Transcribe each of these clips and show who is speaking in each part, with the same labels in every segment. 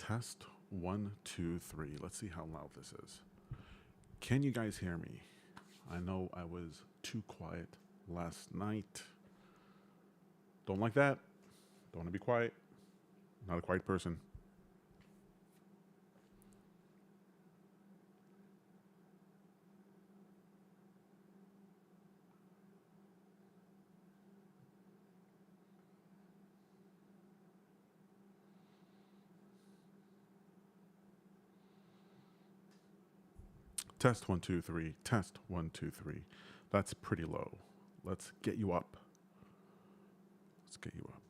Speaker 1: Test one, two, three. Let's see how loud this is. Can you guys hear me? I know I was too quiet last night. Don't like that. Don't want to be quiet. Not a quiet person. Test one, two, three. Test one, two, three. That's pretty low. Let's get you up. Let's get you up.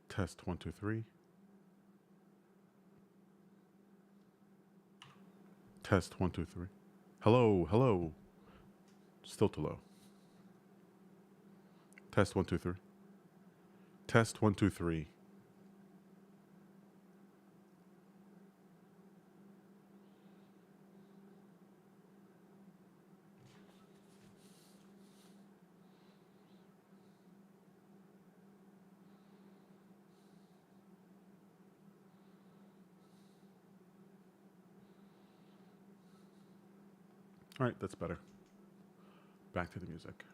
Speaker 1: Test one, two, three. Test one, two, three. Hello, hello. Still too low. Test one, two, three. Test one, two, three. All right, that's better. Back to the music.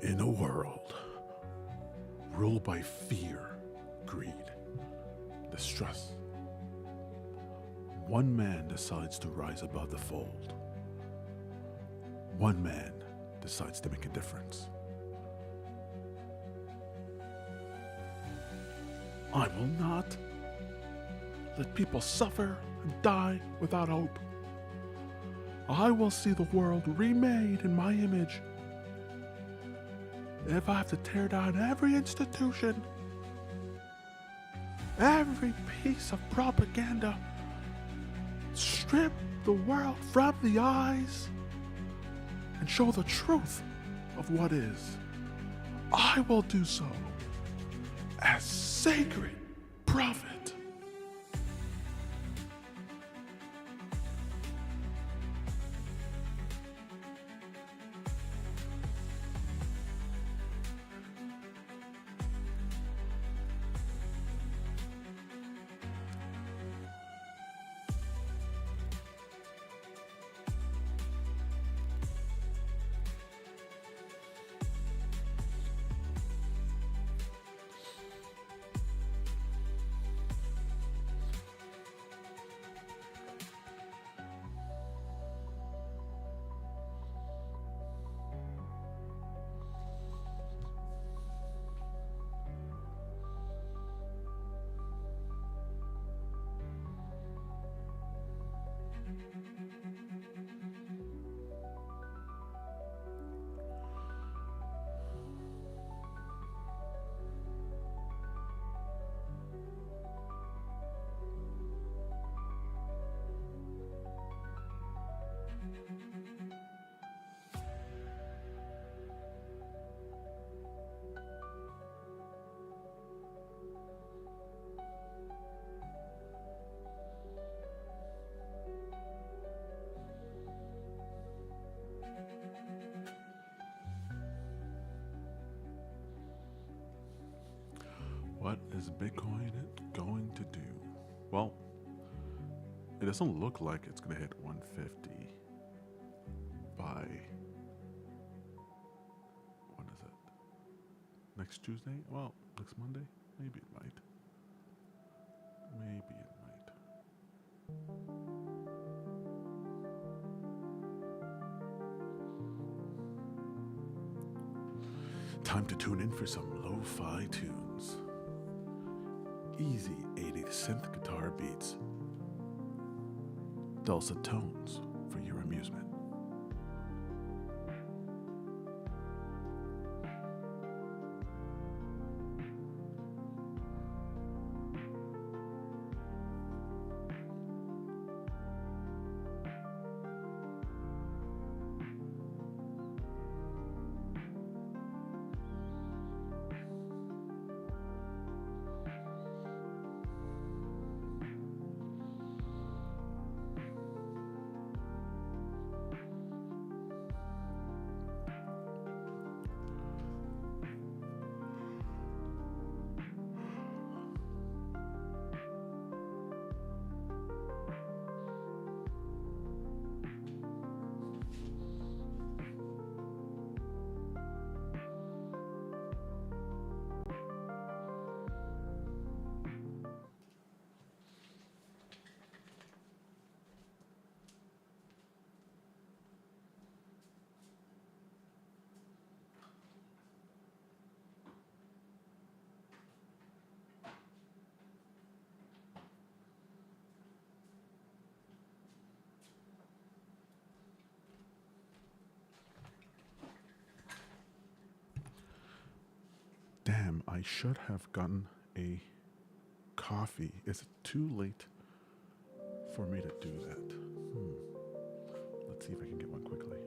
Speaker 1: In a world ruled by fear, greed, distrust, one man decides to rise above the fold. One man decides to make a difference. I will not let people suffer and die without hope. I will see the world remade in my image. If I have to tear down every institution, every piece of propaganda, strip the world from the eyes, and show the truth of what is, I will do so as sacred prophet. What is Bitcoin going to do? Well, it doesn't look like it's going to hit 150 by, when is it? Next Tuesday? Well, next Monday? Maybe it might. Maybe it might. Time to tune in for some lo-fi tunes. Easy 80s synth guitar beats. Dulcet tones for your amusement. Damn, I should have gotten a coffee. Is it too late for me to do that? Let's see if I can get one quickly.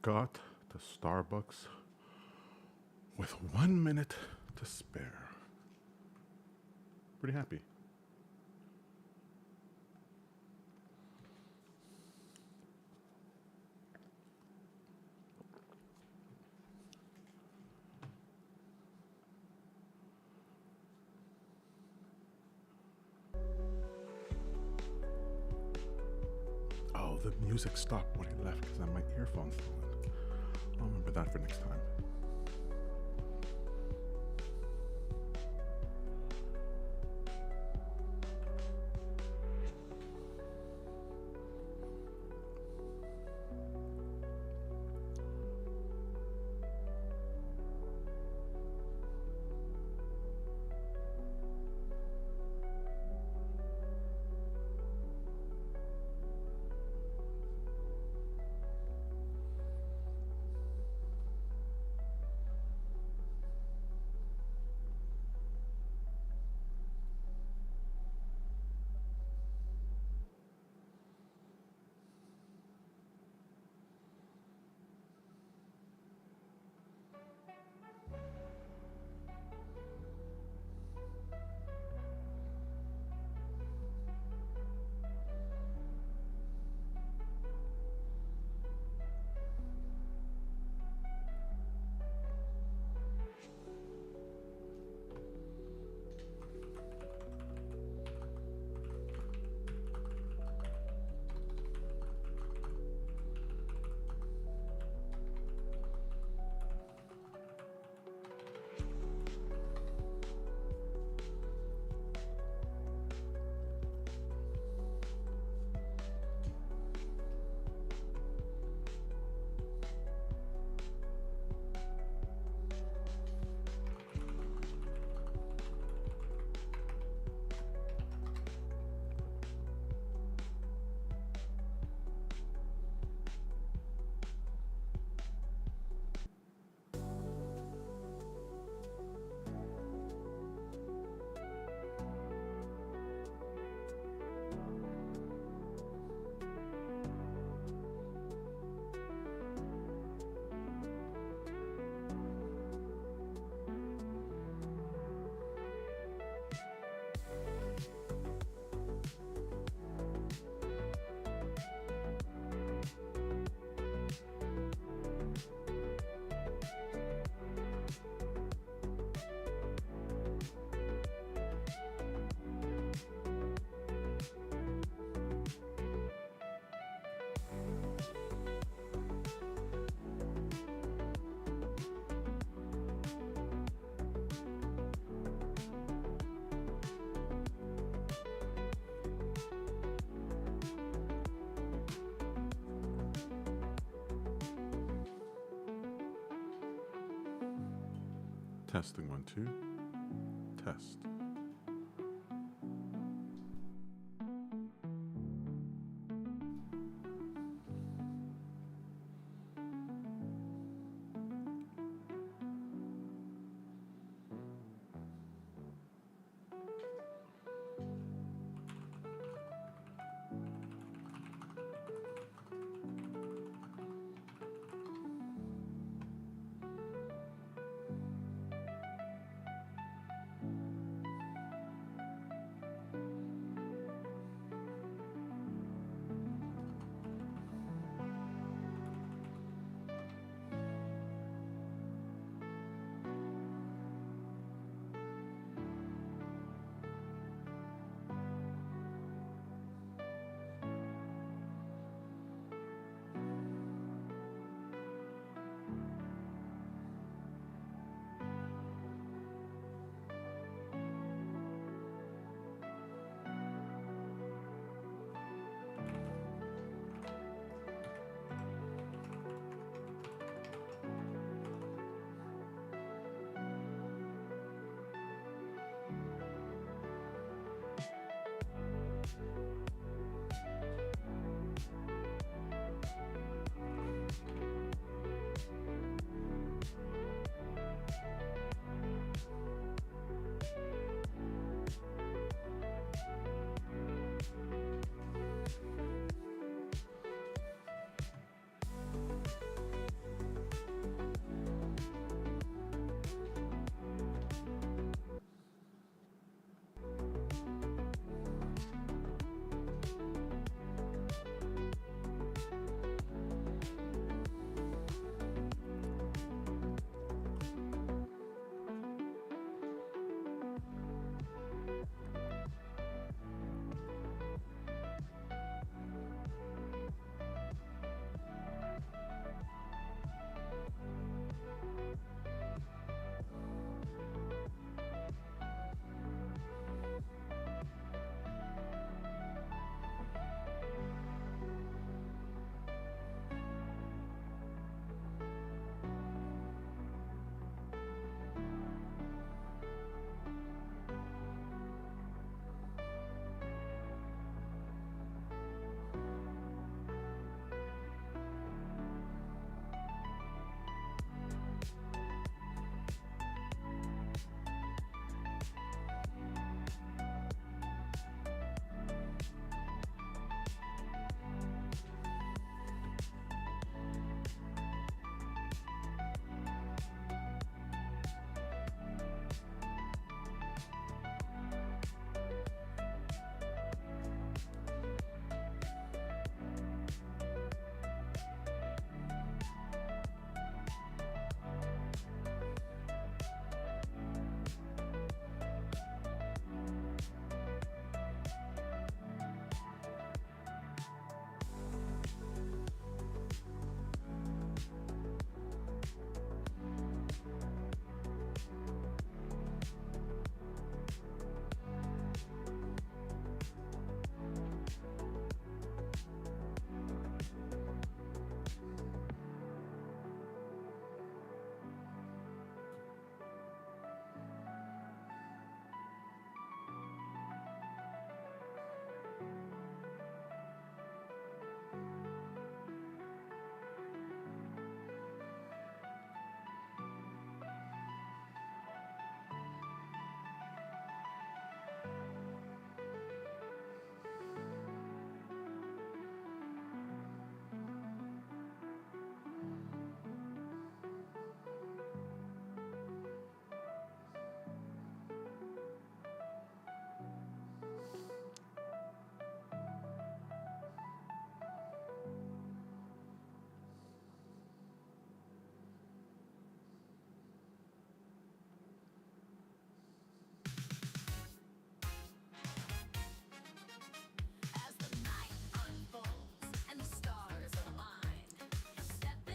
Speaker 1: got to Starbucks with 1 minute to spare. Pretty happy. Oh, the music stopped when I left because I had my earphones fallen. I'll remember that for next time. Testing 1, 2. Test.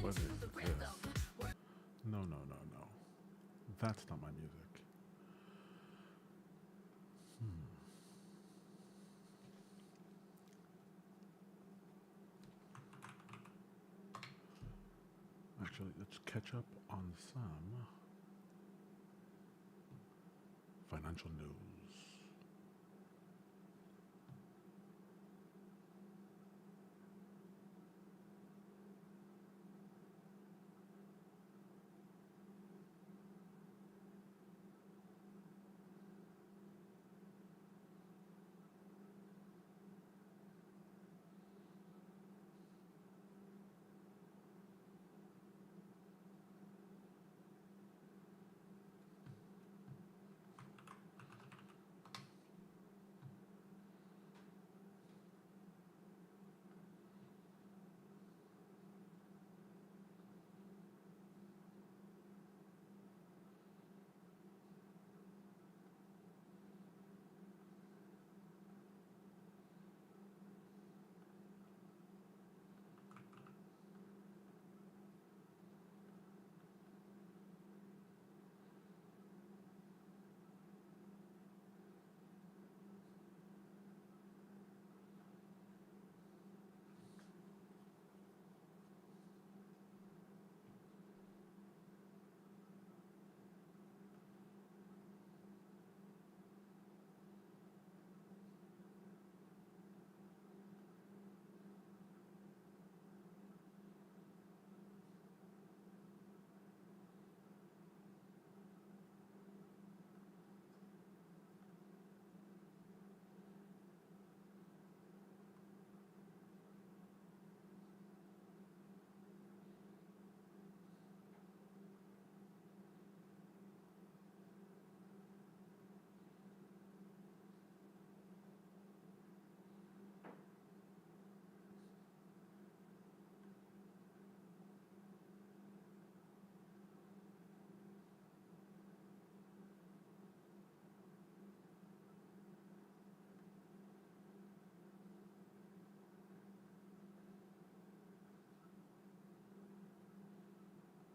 Speaker 1: What is this? No, no, no, no. That's not my music. Actually, let's catch up on some financial news.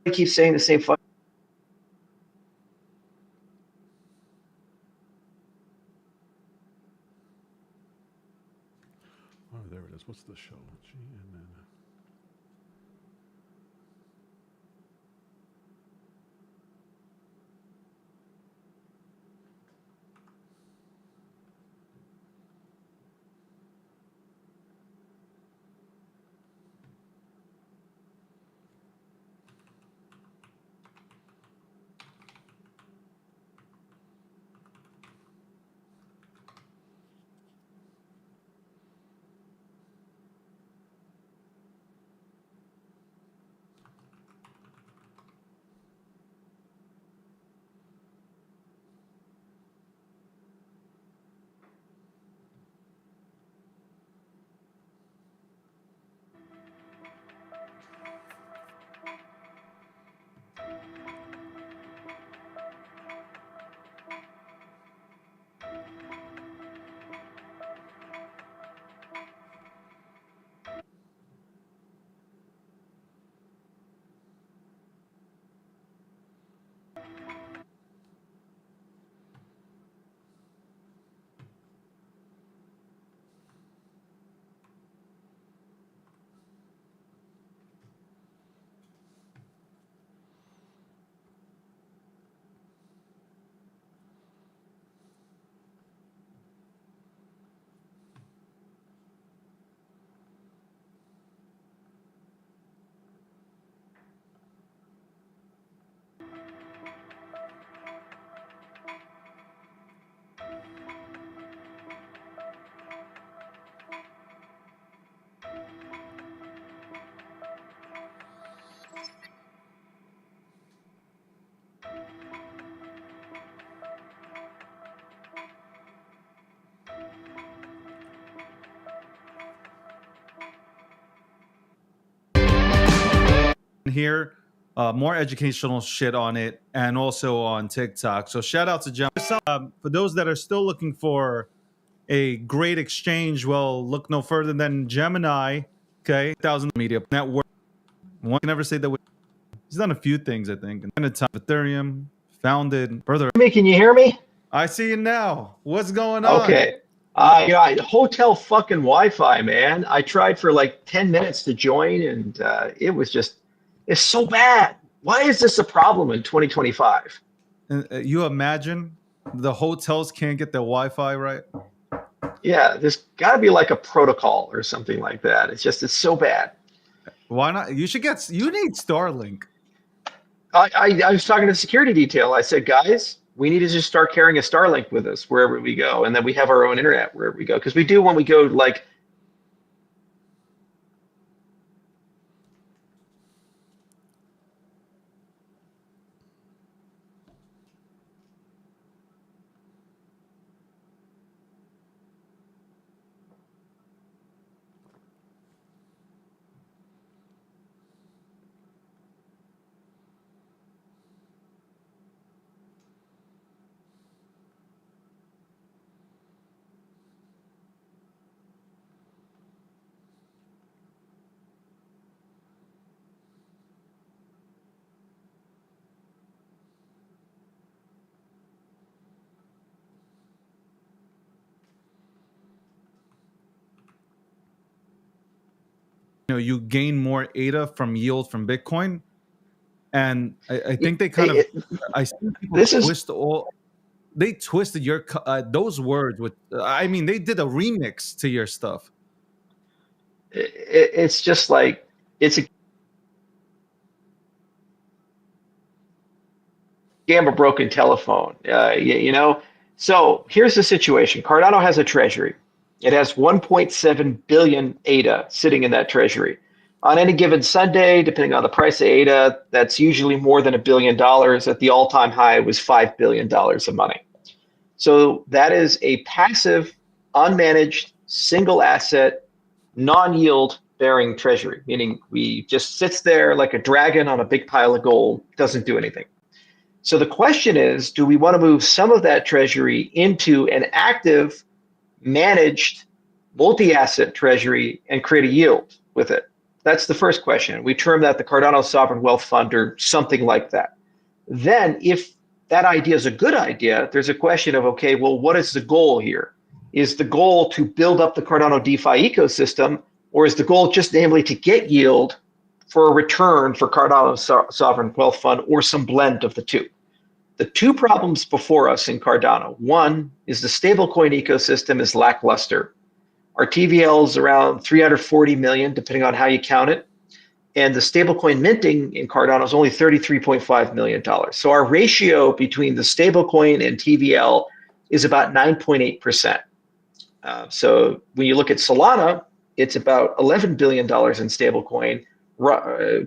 Speaker 2: I keep saying the same fucking.
Speaker 1: Oh, there it is. What's the show? GNN.
Speaker 3: Here, more educational shit on it, and also on TikTok. So shout out to Gemini. For those that are still looking for a great exchange, well, look no further than Gemini. Okay, 1,000 media network. One can never say that. He's done a few things, I think. And time Ethereum founded further.
Speaker 2: Can you hear me?
Speaker 3: I see you now. What's going on?
Speaker 2: Okay. Hotel fucking Wi-Fi, man. I tried for like 10 minutes to join, and it's so bad. Why is this a problem in 2025?
Speaker 3: You imagine the hotels can't get their Wi-Fi right?
Speaker 2: Yeah, there's got to be like a protocol or something like that. It's so bad.
Speaker 3: Why not? You need Starlink.
Speaker 2: I was talking to the security detail. I said, guys, we need to just start carrying a Starlink with us wherever we go, and then we have our own internet wherever we go. Because we do when we go like.
Speaker 3: You gain more ADA from yield from Bitcoin, and I think they kind of I see people they twisted your those words with. I mean, they did a remix to your stuff.
Speaker 2: It's just like it's a game of broken telephone. So here's the situation. Cardano has a treasury. It has 1.7 billion ADA sitting in that treasury. On any given Sunday, depending on the price of ADA, that's usually more than $1 billion. At the all-time high, it was $5 billion of money. So that is a passive, unmanaged, single asset, non-yield bearing treasury, meaning we just sits there like a dragon on a big pile of gold, doesn't do anything. So the question is, do we want to move some of that treasury into an active, managed, multi-asset treasury and create a yield with it? That's the first question. We term that the Cardano Sovereign Wealth Fund or something like that. Then if that idea is a good idea, there's a question of, okay, well, what is the goal here? Is the goal to build up the Cardano DeFi ecosystem, or is the goal just namely to get yield for a return for Cardano Sovereign Wealth Fund, or some blend of the two? The two problems before us in Cardano, one is the stablecoin ecosystem is lackluster. Our TVL is around 340 million, depending on how you count it. And the stablecoin minting in Cardano is only $33.5 million. So our ratio between the stablecoin and TVL is about 9.8%. So when you look at Solana, it's about $11 billion in stablecoin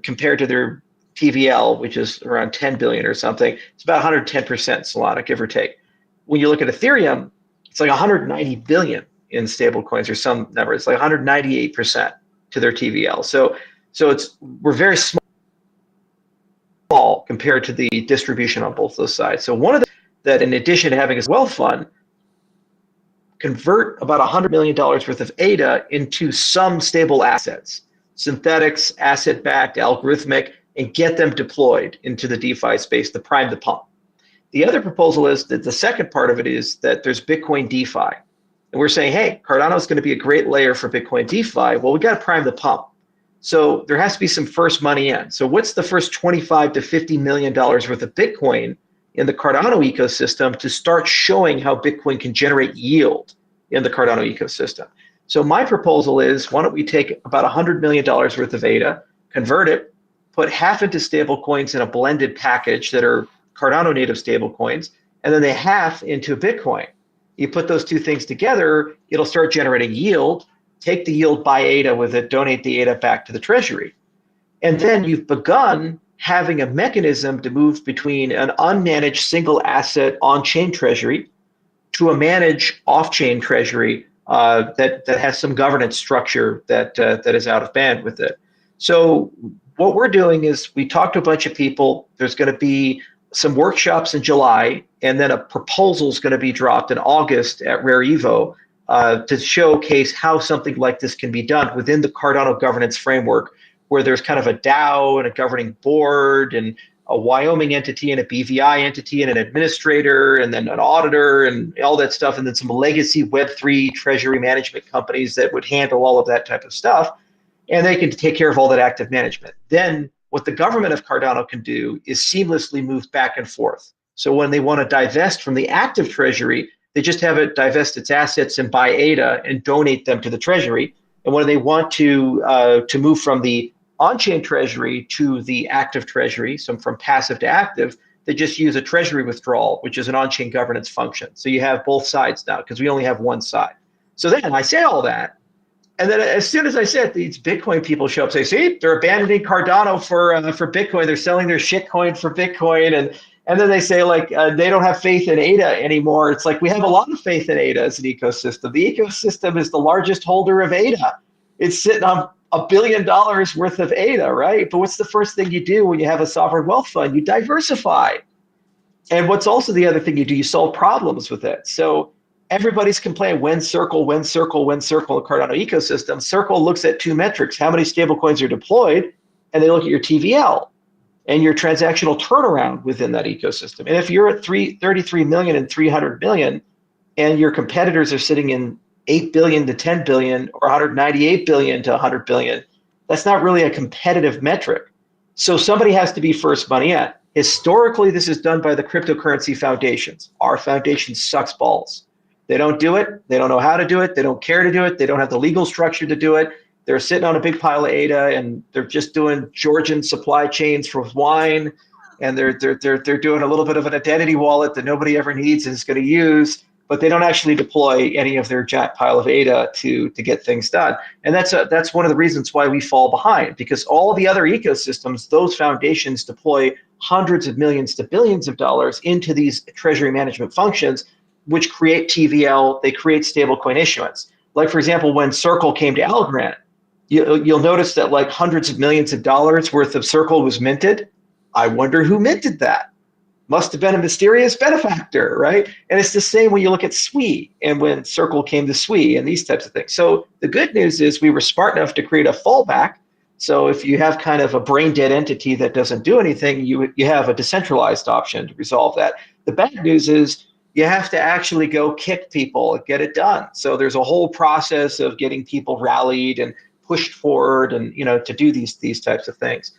Speaker 2: compared to their TVL, which is around 10 billion or something. It's about 110% Solana, give or take. When you look at Ethereum, it's like 190 billion in stablecoins or some number. It's like 198% to their TVL. So we're very small compared to the distribution on both those sides. So one of that, in addition to having a wealth fund, convert about $100 million worth of ADA into some stable assets, synthetics, asset-backed, algorithmic, and get them deployed into the DeFi space to prime the pump. The other proposal is that the second part of it is that there's Bitcoin DeFi. And we're saying, hey, Cardano is going to be a great layer for Bitcoin DeFi. Well, we got to prime the pump. So there has to be some first money in. So what's the first $25 to $50 million worth of Bitcoin in the Cardano ecosystem to start showing how Bitcoin can generate yield in the Cardano ecosystem? So my proposal is, why don't we take about $100 million worth of ADA, convert it, put half into stable coins in a blended package that are Cardano native stable coins, and then the half into Bitcoin. You put those two things together, it'll start generating yield, take the yield, buy ADA with it, donate the ADA back to the treasury. And then you've begun having a mechanism to move between an unmanaged single asset on-chain treasury to a managed off-chain treasury that has some governance structure that is out of band with it. So what we're doing is we talked to a bunch of people. There's going to be some workshops in July, and then a proposal is going to be dropped in August at Rare Evo to showcase how something like this can be done within the Cardano governance framework, where there's kind of a DAO and a governing board and a Wyoming entity and a BVI entity and an administrator and then an auditor and all that stuff, and then some legacy Web3 treasury management companies that would handle all of that type of stuff, and they can take care of all that active management. Then what the government of Cardano can do is seamlessly move back and forth. So when they want to divest from the active treasury, they just have it divest its assets and buy ADA and donate them to the treasury. And when they want to move from the on-chain treasury to the active treasury, so from passive to active, they just use a treasury withdrawal, which is an on-chain governance function. So you have both sides now because we only have one side. So then I say all that, and then as soon as I said, these Bitcoin people show up, say, see, they're abandoning Cardano for Bitcoin. They're selling their shitcoin for Bitcoin, and then they say like they don't have faith in ADA anymore. It's like we have a lot of faith in ADA as an ecosystem. The ecosystem is the largest holder of ADA. It's sitting on $1 billion worth of ADA, right? But what's the first thing you do when you have a sovereign wealth fund? You diversify. And what's also the other thing you do? You solve problems with it. So everybody's complaining when Circle, in Cardano ecosystem. Circle looks at two metrics: how many stablecoins are deployed, and they look at your TVL and your transactional turnaround within that ecosystem. And if you're at 33 million and 300 million, and your competitors are sitting in 8 billion to 10 billion or 198 billion to 100 billion, that's not really a competitive metric. So somebody has to be first money in. Historically, this is done by the cryptocurrency foundations. Our foundation sucks balls. They don't do it. They don't know how to do it. They don't care to do it. They don't have the legal structure to do it. They're sitting on a big pile of ADA, and they're just doing Georgian supply chains for wine, and they're doing a little bit of an identity wallet that nobody ever needs and is going to use, but they don't actually deploy any of their giant pile of ADA to get things done. And that's one of the reasons why we fall behind, because all the other ecosystems, those foundations deploy hundreds of millions to billions of dollars into these treasury management functions, which create TVL, they create stablecoin issuance. Like, for example, when Circle came to Algorand, you'll notice that like hundreds of millions of dollars worth of Circle was minted. I wonder who minted that. Must have been a mysterious benefactor, right? And it's the same when you look at SWE and when Circle came to SWE and these types of things. So the good news is we were smart enough to create a fallback. So if you have kind of a brain dead entity that doesn't do anything, you have a decentralized option to resolve that. The bad news is you have to actually go kick people and get it done. So there's a whole process of getting people rallied and pushed forward and, to do these types of things.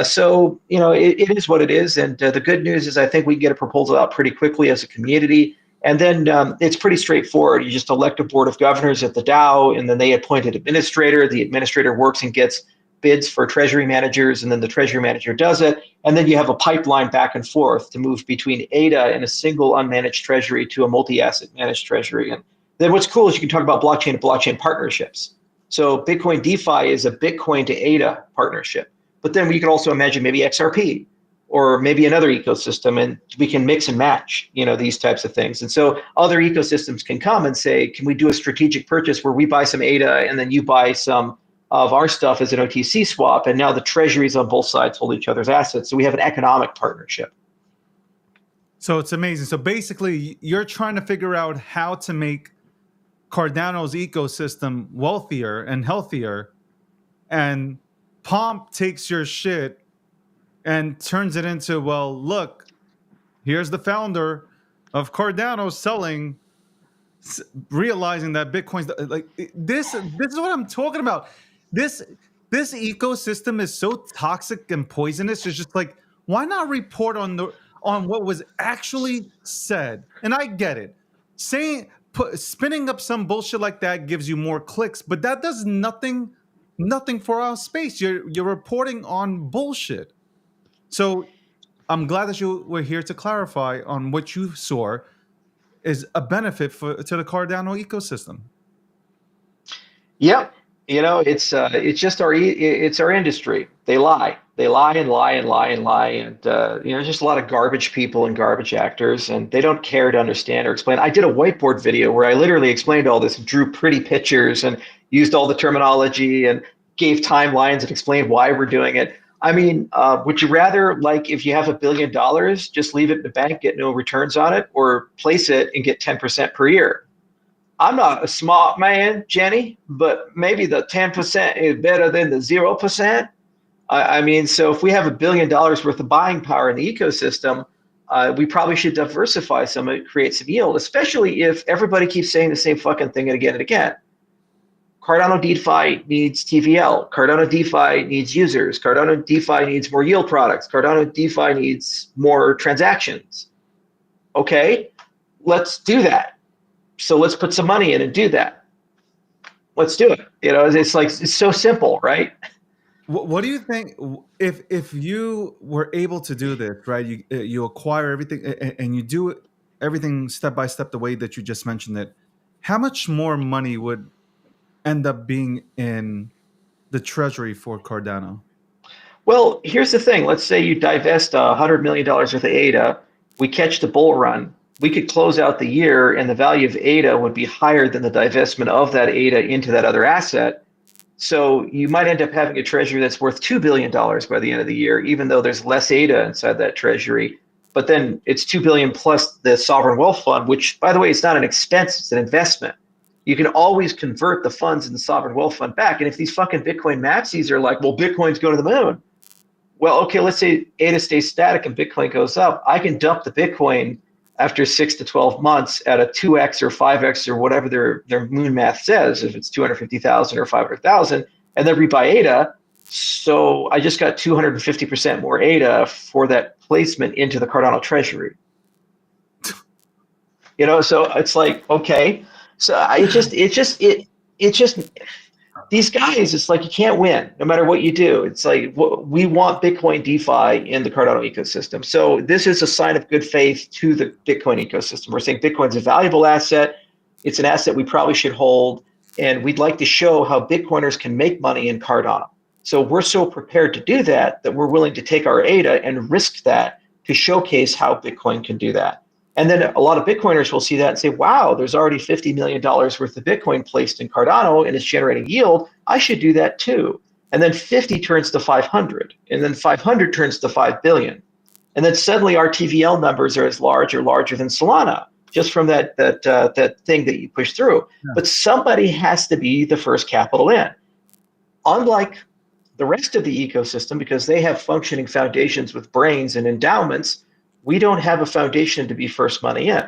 Speaker 2: So, it is what it is. And the good news is I think we can get a proposal out pretty quickly as a community. And then it's pretty straightforward. You just elect a board of governors at the DAO, and then they appoint an administrator. The administrator works and gets bids for treasury managers, and then the treasury manager does it. And then you have a pipeline back and forth to move between ADA and a single unmanaged treasury to a multi-asset managed treasury. And then what's cool is you can talk about blockchain to blockchain partnerships. So Bitcoin DeFi is a Bitcoin to ADA partnership. But then we could also imagine maybe XRP or maybe another ecosystem, and we can mix and match, these types of things. And so other ecosystems can come and say, can we do a strategic purchase where we buy some ADA and then you buy some of our stuff as an OTC swap, and now the treasuries on both sides hold each other's assets. So we have an economic partnership.
Speaker 3: So it's amazing. So basically, you're trying to figure out how to make Cardano's ecosystem wealthier and healthier, and Pomp takes your shit and turns it into, well, look, here's the founder of Cardano selling, realizing that Bitcoin's like this is what I'm talking about. This ecosystem is so toxic and poisonous. It's just like, why not report on what was actually said? And I get it. Spinning up some bullshit like that gives you more clicks, but that does nothing for our space. You're reporting on bullshit. So I'm glad that you were here to clarify on what you saw is a benefit to the Cardano ecosystem.
Speaker 2: Yep. It's just our industry. They lie and lie, and there's just a lot of garbage people and garbage actors, and they don't care to understand or explain. I did a whiteboard video where I literally explained all this, drew pretty pictures, and used all the terminology and gave timelines and explained why we're doing it. I mean, would you rather, like, if you have $1 billion, just leave it in the bank, get no returns on it, or place it and get 10% per year? I'm not a smart man, Jenny, but maybe the 10% is better than the 0%. I mean, so if we have $1 billion worth of buying power in the ecosystem, we probably should diversify some and create some yield, especially if everybody keeps saying the same fucking thing again and again. Cardano DeFi needs TVL. Cardano DeFi needs users. Cardano DeFi needs more yield products. Cardano DeFi needs more transactions. Okay, let's do that. So let's put some money in and do that. Let's do it. It's like, it's so simple, right?
Speaker 3: What do you think if you were able to do this, right? You acquire everything and you do everything step by step the way that you just mentioned it. How much more money would end up being in the treasury for Cardano?
Speaker 2: Well, here's the thing. Let's say you divest $100 million worth of ADA. We catch the bull run. We could close out the year and the value of ADA would be higher than the divestment of that ADA into that other asset. So you might end up having a treasury that's worth $2 billion by the end of the year, even though there's less ADA inside that treasury. But then it's $2 billion plus the sovereign wealth fund, which, by the way, it's not an expense, it's an investment. You can always convert the funds in the sovereign wealth fund back. And if these fucking Bitcoin maxis are like, well, Bitcoin's going to the moon. Well, okay, let's say ADA stays static and Bitcoin goes up. I can dump the Bitcoin after 6 to 12 months at a 2x or 5x or whatever their moon math says, if it's 250,000 or 500,000, and then rebuy ADA. So I just got 250% more ADA for that placement into the Cardano treasury. So it's like, okay. So these guys, it's like you can't win no matter what you do. It's like we want Bitcoin DeFi in the Cardano ecosystem. So this is a sign of good faith to the Bitcoin ecosystem. We're saying Bitcoin's a valuable asset. It's an asset we probably should hold. And we'd like to show how Bitcoiners can make money in Cardano. So we're so prepared to do that we're willing to take our ADA and risk that to showcase how Bitcoin can do that. And then a lot of Bitcoiners will see that and say, wow, there's already $50 million worth of Bitcoin placed in Cardano and it's generating yield. I should do that too. And then 50 turns to 500, and then 500 turns to 5 billion. And then suddenly our TVL numbers are as large or larger than Solana, just from that thing that you push through. Yeah. But somebody has to be the first capital in. Unlike the rest of the ecosystem, because they have functioning foundations with brains and endowments, we don't have a foundation to be first money in.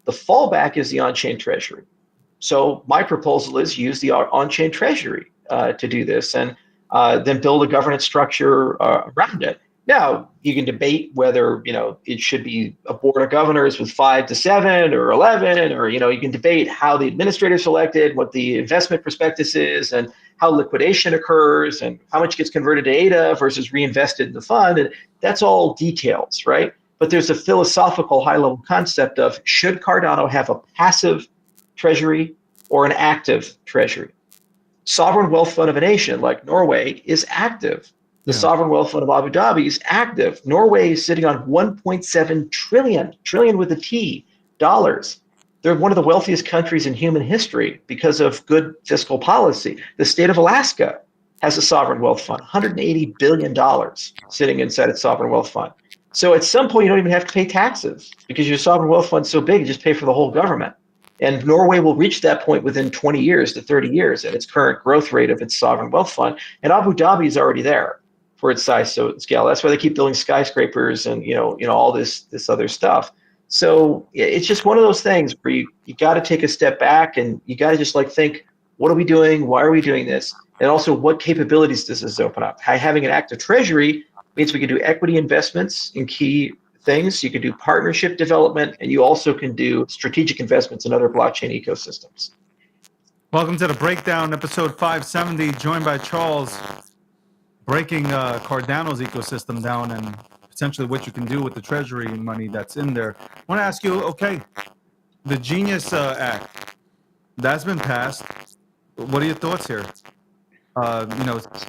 Speaker 2: The fallback is the on-chain treasury. So my proposal is use the on-chain treasury to do this, and then build a governance structure around it. Now, you can debate whether it should be a board of governors with 5 to 7 or 11, or you can debate how the administrator is selected, what the investment prospectus is, and how liquidation occurs, and how much gets converted to ADA versus reinvested in the fund. And that's all details, right? But there's a philosophical high-level concept of, should Cardano have a passive treasury or an active treasury? Sovereign wealth fund of a nation like Norway is active. The sovereign wealth fund of Abu Dhabi is active. Norway is sitting on 1.7 trillion with a T, dollars. They're one of the wealthiest countries in human history because of good fiscal policy. The state of Alaska has a sovereign wealth fund, $180 billion sitting inside its sovereign wealth fund. So at some point, you don't even have to pay taxes because your sovereign wealth fund's so big, you just pay for the whole government. And Norway will reach that point within 20 years to 30 years at its current growth rate of its sovereign wealth fund. And Abu Dhabi is already there for its size scale. That's why they keep building skyscrapers and all this other stuff. So it's just one of those things where you got to take a step back and you got to just think, what are we doing? Why are we doing this? And also, what capabilities does this open up? Having an active treasury means we can do equity investments in key things. You can do partnership development, and you also can do strategic investments in other blockchain ecosystems.
Speaker 3: Welcome to the Breakdown, episode 570, joined by Charles, breaking Cardano's ecosystem down and potentially what you can do with the treasury money that's in there. I want to ask you, okay, the Genius Act, that's been passed. What are your thoughts here? A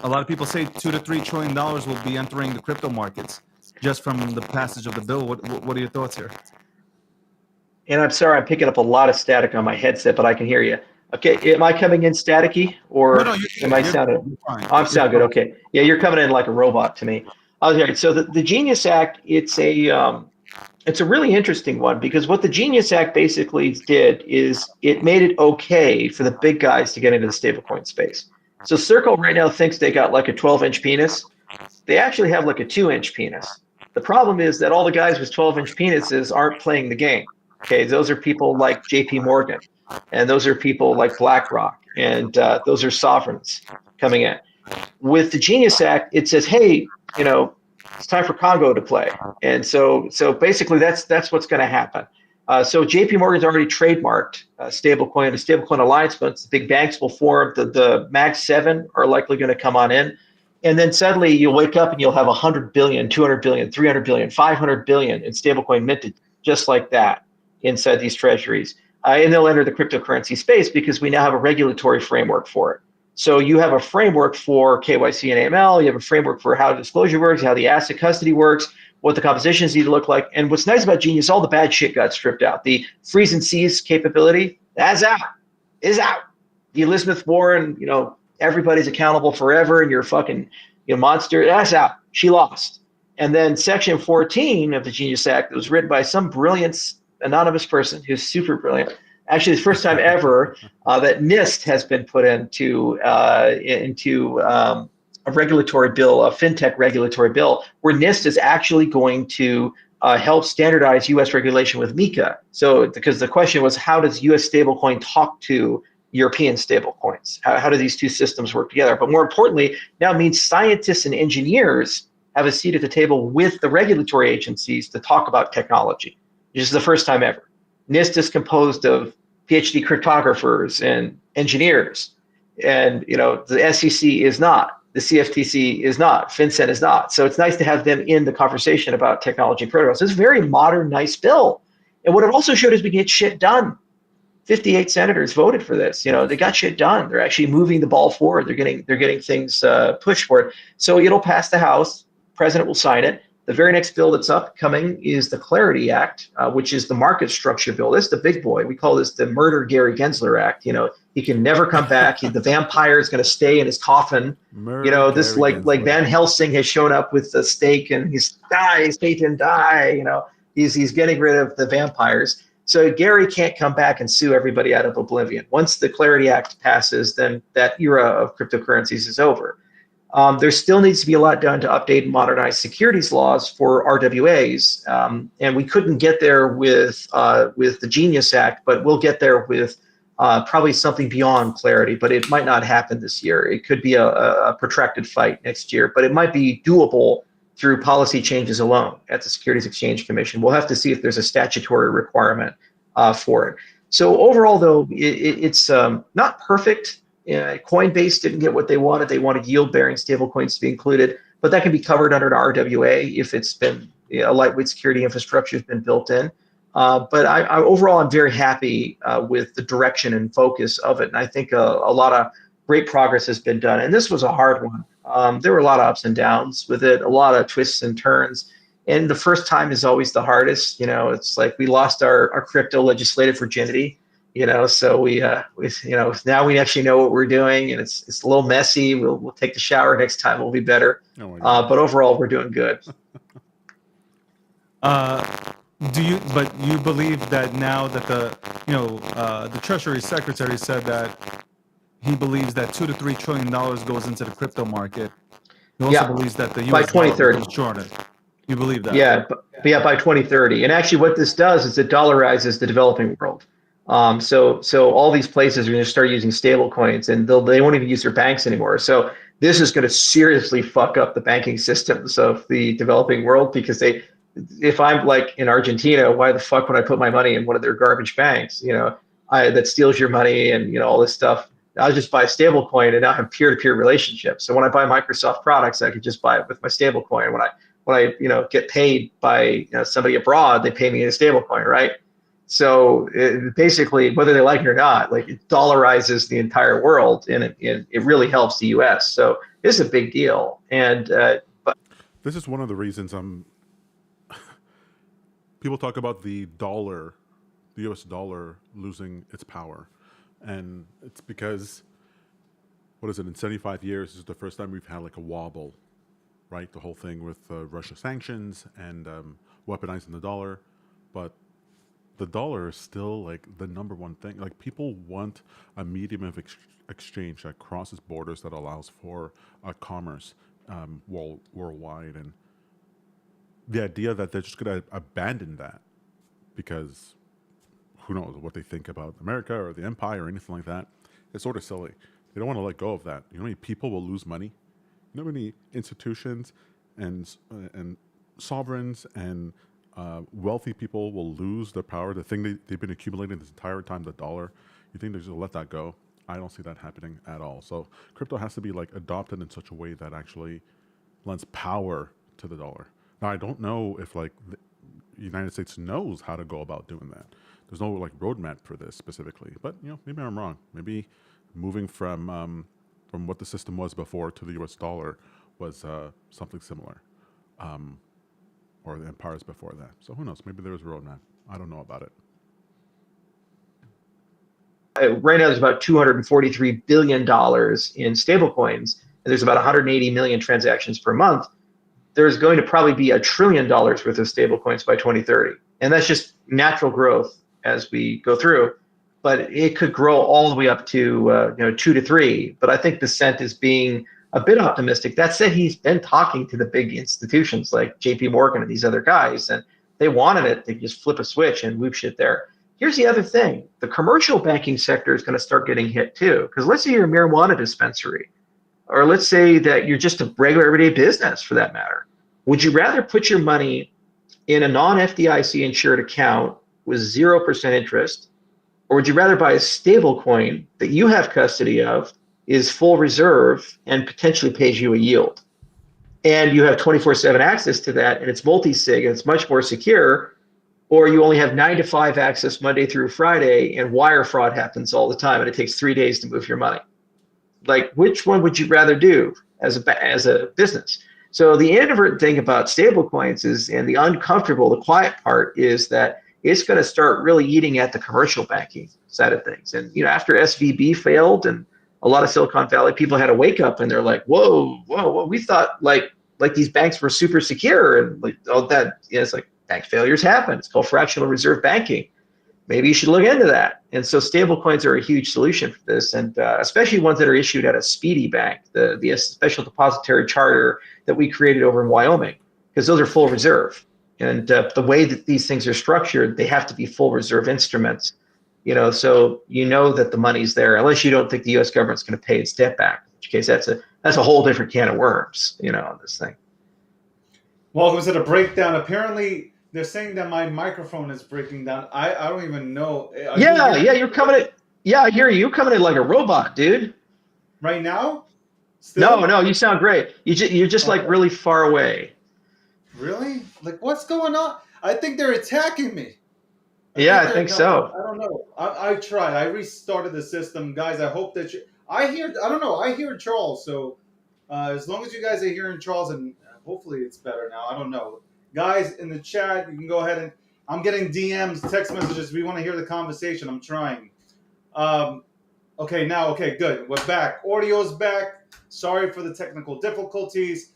Speaker 3: lot of people say $2 to $3 trillion will be entering the crypto markets just from the passage of the bill. What are your thoughts here?
Speaker 2: And I'm sorry, I'm picking up a lot of static on my headset, but I can hear you. Okay, am I coming in staticky, or am I sounding? I'm sound good. Okay, yeah, you're coming in like a robot to me. Okay, so the Genius Act, it's a really interesting one, because what the Genius Act basically did is it made it okay for the big guys to get into the stablecoin space. So Circle right now thinks they got like a 12-inch penis. they actually have like a 2-inch penis. The problem is that all the guys with 12-inch penises aren't playing the game. Okay, those are people like J.P. Morgan, and those are people like BlackRock, and those are sovereigns coming in. With the Genius Act, it says, hey, it's time for Congo to play, and so basically that's what's going to happen. So J.P. Morgan's already trademarked stablecoin. The stablecoin alliance funds, the big banks will form. The Mag 7 are likely going to come on in. And then suddenly you'll wake up and you'll have 100 billion, 200 billion, 300 billion, 500 billion in stablecoin minted just like that inside these treasuries. And they'll enter the cryptocurrency space because we now have a regulatory framework for it. So you have a framework for KYC and AML. You have a framework for how disclosure works, how the asset custody works, what the compositions need to look like. And what's nice about Genius, all the bad shit got stripped out. The freeze and seize capability, that's out, is out. The Elizabeth Warren, everybody's accountable forever and you're a fucking monster, that's out. She lost. And then Section 14 of the Genius Act that was written by some brilliant anonymous person who's super brilliant. Actually, it's the first time ever that NIST has been put into a regulatory bill, a fintech regulatory bill, where NIST is actually going to help standardize U.S. regulation with MiCA. So, because the question was, how does U.S. stablecoin talk to European stablecoins? How do these two systems work together? But more importantly, now it means scientists and engineers have a seat at the table with the regulatory agencies to talk about technology. This is the first time ever. NIST is composed of PhD cryptographers and engineers, and the SEC is not, the CFTC is not, FinCEN is not. So it's nice to have them in the conversation about technology protocols. It's a very modern, nice bill. And what it also showed is we get shit done. 58 senators voted for this. They got shit done. They're actually moving the ball forward. They're getting things pushed forward. So it'll pass the House. President will sign it. The very next bill that's upcoming is the Clarity Act, which is the market structure bill. This is the big boy. We call this the Murder Gary Gensler Act. He can never come back. The vampire is going to stay in his coffin. This like Van Helsing has shown up with the stake and he's dies, Satan die. He's getting rid of the vampires. So Gary can't come back and sue everybody out of oblivion. Once the Clarity Act passes, then that era of cryptocurrencies is over. There still needs to be a lot done to update and modernize securities laws for RWAs, and we couldn't get there with the Genius Act, but we'll get there with probably something beyond Clarity. But it might not happen this year. It could be a protracted fight next year, but it might be doable through policy changes alone at the Securities Exchange Commission. We'll have to see if there's a statutory requirement for it. So overall, though, it's not perfect. Coinbase didn't get what they wanted. They wanted yield-bearing stablecoins to be included, but that can be covered under an RWA if it's been a lightweight security infrastructure has been built in. But overall, I'm very happy with the direction and focus of it, and I think a lot of great progress has been done. And this was a hard one. There were a lot of ups and downs with it, a lot of twists and turns. And the first time is always the hardest. It's like we lost our crypto legislative virginity. So we now we actually know what we're doing, and it's a little messy. We'll take the shower next time. We'll be better. But overall, we're doing good.
Speaker 3: But you believe that now that the Treasury Secretary said that he believes that $2 to $3 trillion goes into the crypto market. He also believes that the U.S.
Speaker 2: by 2030
Speaker 3: becomes shorter. You believe that?
Speaker 2: Yeah, by 2030. And actually, what this does is it dollarizes the developing world. So all these places are going to start using stable coins, and they won't even use their banks anymore. So this is going to seriously fuck up the banking systems of the developing world, because if I'm like in Argentina, why the fuck would I put my money in one of their garbage banks? That steals your money and all this stuff. I'll just buy a stable coin and now have peer-to-peer relationships. So when I buy Microsoft products, I could just buy it with my stable coin. When I get paid by somebody abroad, they pay me in a stable coin, right? So basically, whether they like it or not, like, it dollarizes the entire world, and it really helps the U.S. So this is a big deal. And but
Speaker 1: this is one of the reasons people talk about the U.S. dollar losing its power, and it's because, what is it? In 75 years, this is the first time we've had like a wobble, right? The whole thing with Russia sanctions and weaponizing the dollar, but the dollar is still like the number one thing. Like, people want a medium of exchange that crosses borders, that allows for commerce. worldwide, and the idea that they're just going to abandon that because who knows what they think about America or the empire or anything like that, it's sort of silly. They don't want to let go of that. You know how many people will lose money? You know how many institutions and sovereigns and wealthy people will lose their power, the thing they've been accumulating this entire time, the dollar. You think they're just going to let that go? I don't see that happening at all. So crypto has to be like adopted in such a way that actually lends power to the dollar. Now, I don't know if like the United States knows how to go about doing that. There's no like roadmap for this specifically, but you know, maybe I'm wrong. Maybe moving from what the system was before to the U.S. dollar was something similar, or the empires before that. So who knows? Maybe there was a roadmap. I don't know about it.
Speaker 2: Right now, there's about $243 billion in stablecoins, and there's about 180 million transactions per month. There's going to probably be $1 trillion worth of stablecoins by 2030, and that's just natural growth as we go through. But it could grow all the way up to 2 to 3. But I think Bessent is being a bit optimistic. That said, he's been talking to the big institutions like J.P. Morgan and these other guys, and they wanted it. They just flip a switch and move shit there. Here's the other thing. The commercial banking sector is going to start getting hit too. Because let's say you're a marijuana dispensary, or let's say that you're just a regular everyday business for that matter. Would you rather put your money in a non-FDIC insured account with 0% interest, or would you rather buy a stable coin that you have custody of, is full reserve, and potentially pays you a yield? And you have 24/7 access to that, and it's multi-sig, and it's much more secure. Or you only have 9 to 5 access Monday through Friday, and wire fraud happens all the time, and it takes 3 days to move your money. Like, which one would you rather do as a business? So the inadvertent thing about stablecoins is, and the uncomfortable, the quiet part is that it's going to start really eating at the commercial banking side of things. And after SVB failed, and a lot of Silicon Valley people had to wake up, and they're like, whoa, we thought like these banks were super secure, and like all that. It's like, bank failures happen. It's called fractional reserve banking. Maybe you should look into that. And so stablecoins are a huge solution for this, and especially ones that are issued at a speedy bank, the special depository charter that we created over in Wyoming, because those are full reserve. And the way that these things are structured, they have to be full reserve instruments. So that the money's there, unless you don't think the U.S. government's going to pay its debt back. In which case, that's a whole different can of worms. On this thing.
Speaker 3: Welcome to the breakdown. Apparently, they're saying that my microphone is breaking down. I don't even know.
Speaker 2: You're coming in. Yeah, I hear you. You're coming in like a robot, dude.
Speaker 3: Right now? Still?
Speaker 2: No, you sound great. You're just like really far away.
Speaker 3: Really? Like, what's going on? I think they're attacking me.
Speaker 2: I think so.
Speaker 3: I don't know. I tried. I restarted the system, guys. I hope that I don't know. I hear Charles. So as long as you guys are hearing Charles, and hopefully it's better now. I don't know. Guys, in the chat, you can go ahead and I'm getting DMs, text messages. We want to hear the conversation. I'm trying. Okay, good. We're back. Audio's back. Sorry for the technical difficulties.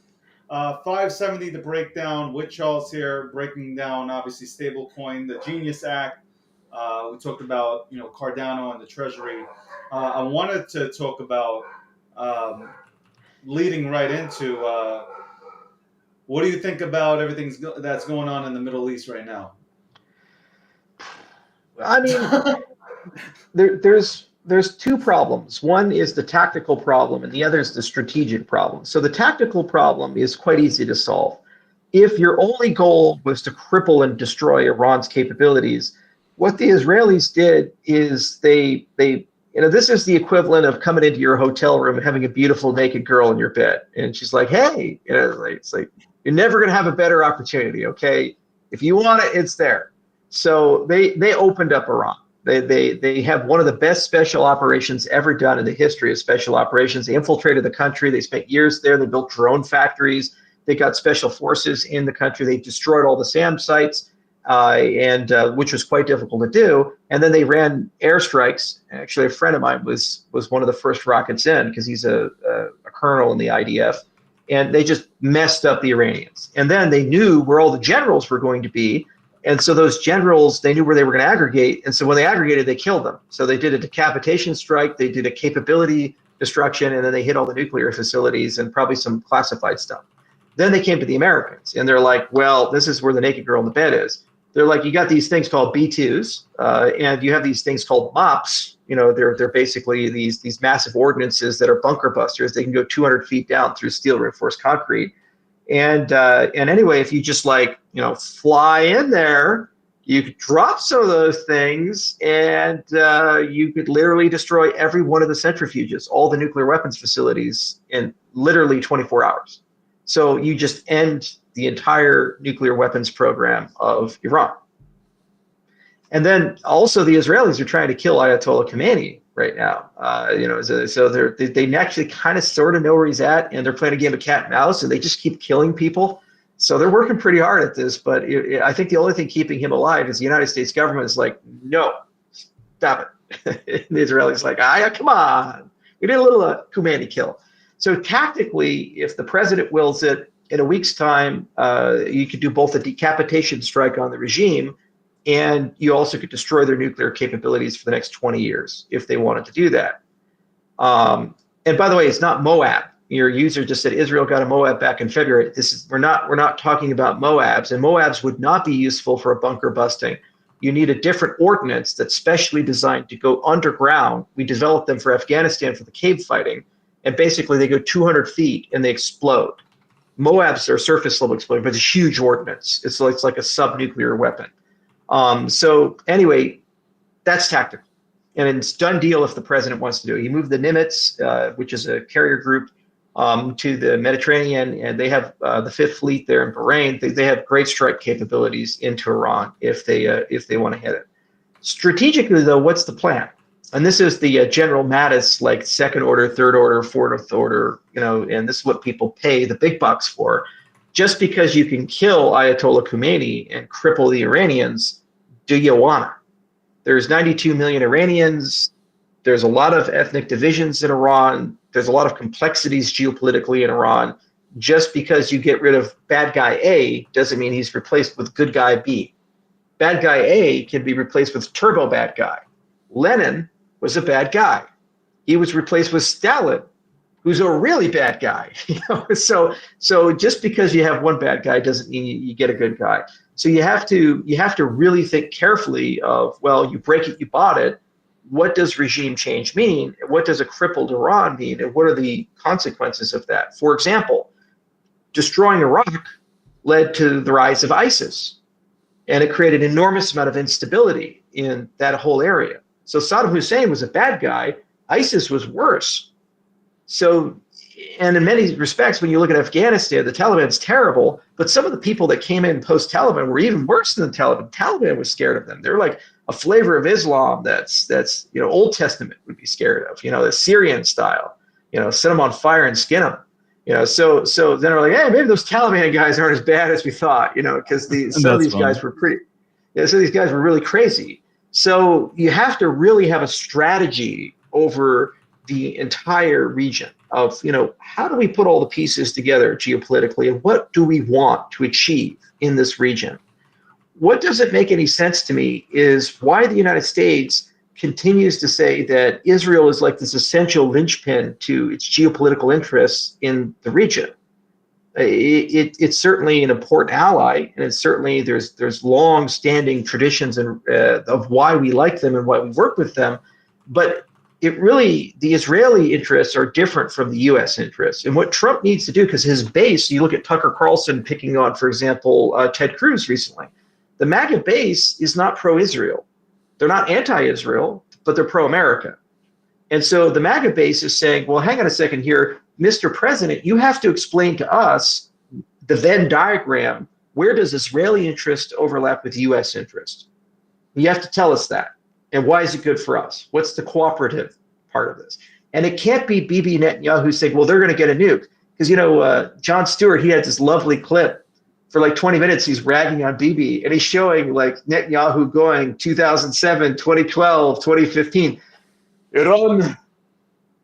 Speaker 3: 570 the breakdown with Charles here, breaking down obviously stablecoin, the Genius Act. We talked about Cardano and the Treasury. I wanted to talk about leading right into what do you think about everything that's going on in the Middle East right now?
Speaker 2: I mean, there's two problems. One is the tactical problem, and the other is the strategic problem. So the tactical problem is quite easy to solve. If your only goal was to cripple and destroy Iran's capabilities, what the Israelis did is they this is the equivalent of coming into your hotel room and having a beautiful naked girl in your bed, and she's like, hey, it's like you're never going to have a better opportunity. Okay, if you want it, it's there. So they opened up Iran. They have one of the best special operations ever done in the history of special operations. They infiltrated the country. They spent years there. They built drone factories. They got special forces in the country. They destroyed all the SAM sites, which was quite difficult to do. And then they ran airstrikes. Actually, a friend of mine was one of the first rockets in, because he's a colonel in the IDF. And they just messed up the Iranians. And then they knew where all the generals were going to be. And so those generals, they knew where they were going to aggregate. And so when they aggregated, they killed them. So they did a decapitation strike. They did a capability destruction, and then they hit all the nuclear facilities and probably some classified stuff. Then they came to the Americans, and they're like, well, this is where the naked girl in the bed is. They're like, you got these things called B-2s, and you have these things called MOPs. They're basically these massive ordnances that are bunker busters. They can go 200 feet down through steel reinforced concrete. And anyway, if you just fly in there, you could drop some of those things, and you could literally destroy every one of the centrifuges, all the nuclear weapons facilities, in literally 24 hours. So you just end the entire nuclear weapons program of Iran. And then also the Israelis are trying to kill Ayatollah Khomeini right now. So they actually kind of sort of know where he's at, and they're playing a game of cat and mouse, and they just keep killing people. So they're working pretty hard at this, but I think the only thing keeping him alive is the United States government is like, no, stop it. And the Israelis like, come on. We did a little Khomeini kill. So tactically, if the president wills it, in a week's time, you could do both a decapitation strike on the regime, and you also could destroy their nuclear capabilities for the next 20 years if they wanted to do that. And by the way, it's not Moab. Your user just said Israel got a Moab back in February. We're not talking about Moabs, and Moabs would not be useful for a bunker busting. You need a different ordnance that's specially designed to go underground. We developed them for Afghanistan for the cave fighting, and basically they go 200 feet and they explode. Moabs are surface level exploding, but it's a huge ordnance. It's like a sub-nuclear weapon. So anyway, that's tactical. And it's done deal if the president wants to do it. He moved the Nimitz, which is a carrier group, to the Mediterranean, and they have the Fifth Fleet there in Bahrain. They have great strike capabilities into Iran if they want to hit it. Strategically, though, what's the plan? And this is the General Mattis, second order, third order, fourth order, and this is what people pay the big bucks for. Just because you can kill Ayatollah Khomeini and cripple the Iranians, do you wanna? There's 92 million Iranians. There's a lot of ethnic divisions in Iran. There's a lot of complexities geopolitically in Iran. Just because you get rid of bad guy A doesn't mean he's replaced with good guy B. Bad guy A can be replaced with turbo bad guy. Lenin was a bad guy. He was replaced with Stalin, who's a really bad guy. So just because you have one bad guy doesn't mean you get a good guy. So you have to really think carefully of, well, you break it, you bought it. What does regime change mean? What does a crippled Iran mean? And what are the consequences of that? For example, destroying Iraq led to the rise of ISIS, and it created an enormous amount of instability in that whole area. So Saddam Hussein was a bad guy. ISIS was worse. So, and in many respects, when you look at Afghanistan, the Taliban's terrible, but some of the people that came in post-Taliban were even worse than the Taliban. Taliban was scared of them. They're like a flavor of Islam that's Old Testament would be scared of, the Syrian style, set them on fire and skin them. So then they're like, hey, maybe those Taliban guys aren't as bad as we thought, because some of these guys were some of these guys were really crazy. So you have to really have a strategy over the entire region of, how do we put all the pieces together geopolitically, and what do we want to achieve in this region? What doesn't make any sense to me is why the United States continues to say that Israel is like this essential linchpin to its geopolitical interests in the region. It's certainly an important ally, and it's certainly there's long-standing traditions of why we like them and why we work with them, but the Israeli interests are different from the U.S. interests. And what Trump needs to do, because his base, you look at Tucker Carlson picking on, for example, Ted Cruz recently, the MAGA base is not pro-Israel. They're not anti-Israel, but they're pro-America. And so the MAGA base is saying, well, hang on a second here, Mr. President, you have to explain to us the Venn diagram. Where does Israeli interest overlap with U.S. interest? You have to tell us that. And why is it good for us? What's the cooperative part of this? And it can't be Bibi Netanyahu saying, well, they're going to get a nuke. Because, Jon Stewart, he had this lovely clip. For like 20 minutes, he's ragging on Bibi. And he's showing like Netanyahu going 2007, 2012, 2015. Iran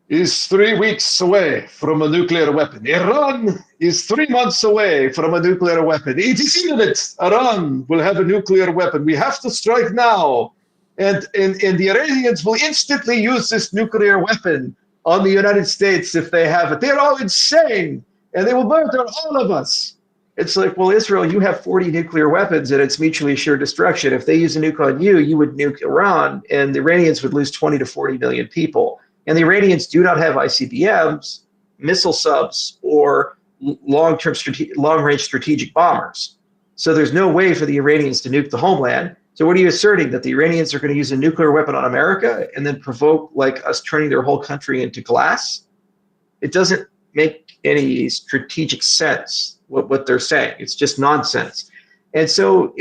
Speaker 2: is 3 weeks away from a nuclear weapon. Iran is 3 months away from a nuclear weapon. It is imminent. Iran will have a nuclear weapon. We have to strike now. And the Iranians will instantly use this nuclear weapon on the United States if they have it. They're all insane, and they will murder all of us. It's like, well, Israel, you have 40 nuclear weapons, and it's mutually assured destruction. If they use a nuke on you, you would nuke Iran, and the Iranians would lose 20 to 40 million people. And the Iranians do not have ICBMs, missile subs, or long-range strategic bombers. So there's no way for the Iranians to nuke the homeland. So what are you asserting, that the Iranians are going to use a nuclear weapon on America and then provoke like us turning their whole country into glass? It doesn't make any strategic sense what they're saying. It's just nonsense. And so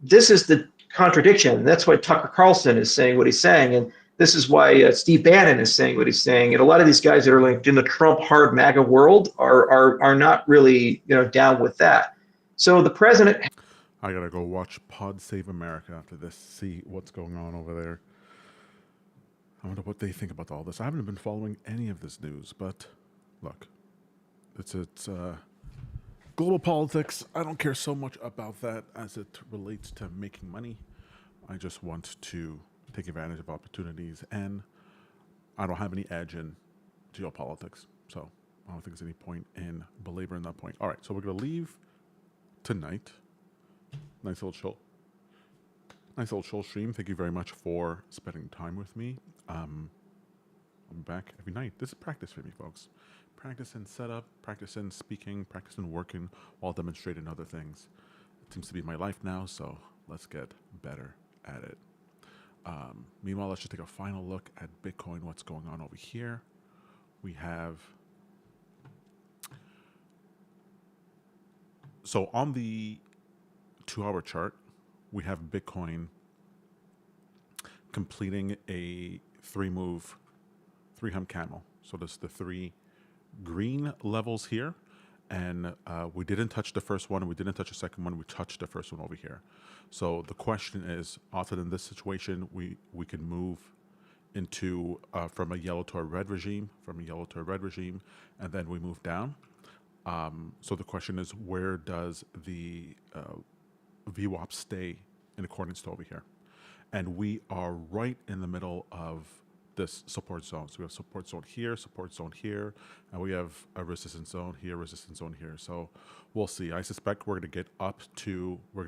Speaker 2: this is the contradiction. That's why Tucker Carlson is saying what he's saying, and this is why Steve Bannon is saying what he's saying. And a lot of these guys that are like in the Trump hard MAGA world are not really down with that. So the president.
Speaker 1: I gotta go watch Pod Save America after this, see what's going on over there. I wonder what they think about all this. I haven't been following any of this news, but look, it's global politics. I don't care so much about that as it relates to making money. I just want to take advantage of opportunities, and I don't have any edge in geopolitics, so I don't think there's any point in belaboring that point. All right, so we're gonna leave tonight. Nice little chill stream. Thank you very much for spending time with me. I'm back every night. This is practice for me, folks. Practice in setup, practice in speaking, practice in working while demonstrating other things. It seems to be my life now, so let's get better at it. Meanwhile, let's just take a final look at Bitcoin, what's going on over here. We have... So on the 2-hour chart, we have Bitcoin completing a 3-hump camel. So there's the 3 green levels here, and we didn't touch the first one, and we didn't touch the second one. We touched the first one over here. So the question is, other than this situation, we can move into from a yellow to a red regime, and then we move down. So the question is, where does the VWAP stay in accordance to over here? And we are right in the middle of this support zone. So we have support zone here, and we have a resistance zone here. So we'll see. I suspect we're going to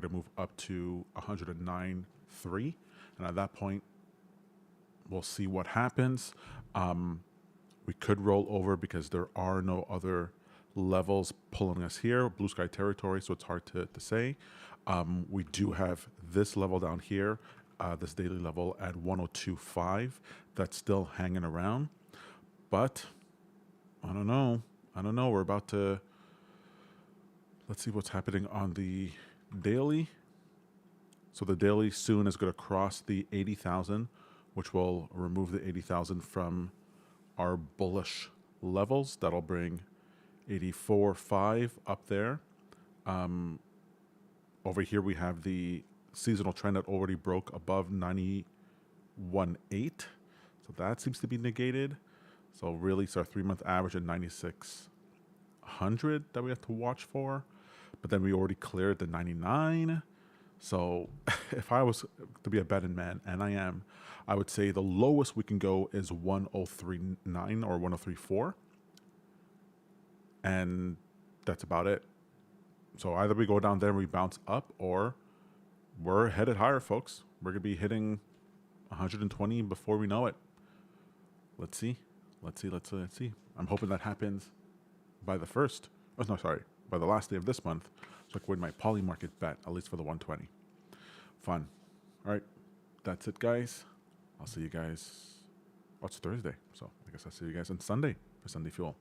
Speaker 1: move up to 109.3, and at that point, we'll see what happens. We could roll over because there are no other levels pulling us here, blue sky territory, so it's hard to say. We do have this level down here, this daily level at 102.5. That's still hanging around, but I don't know. We're about to, let's see what's happening on the daily. So the daily soon is going to cross the 80,000, which will remove the 80,000 from our bullish levels. That'll bring 84.5 up there. Over here we have the seasonal trend that already broke above 91.8. So that seems to be negated. So really it's our 3-month average at 9600 that we have to watch for. But then we already cleared the 99. So if I was to be a betting man, and I am, I would say the lowest we can go is 103.9 or 103.4. And that's about it. So either we go down there and we bounce up, or we're headed higher, folks. We're going to be hitting 120 before we know it. Let's see. I'm hoping that happens by the by the last day of this month, so I can win my poly market bet, at least for the 120. Fun. All right. That's it, guys. I'll see you guys. It's Thursday, so I guess I'll see you guys on Sunday for Sunday Fuel.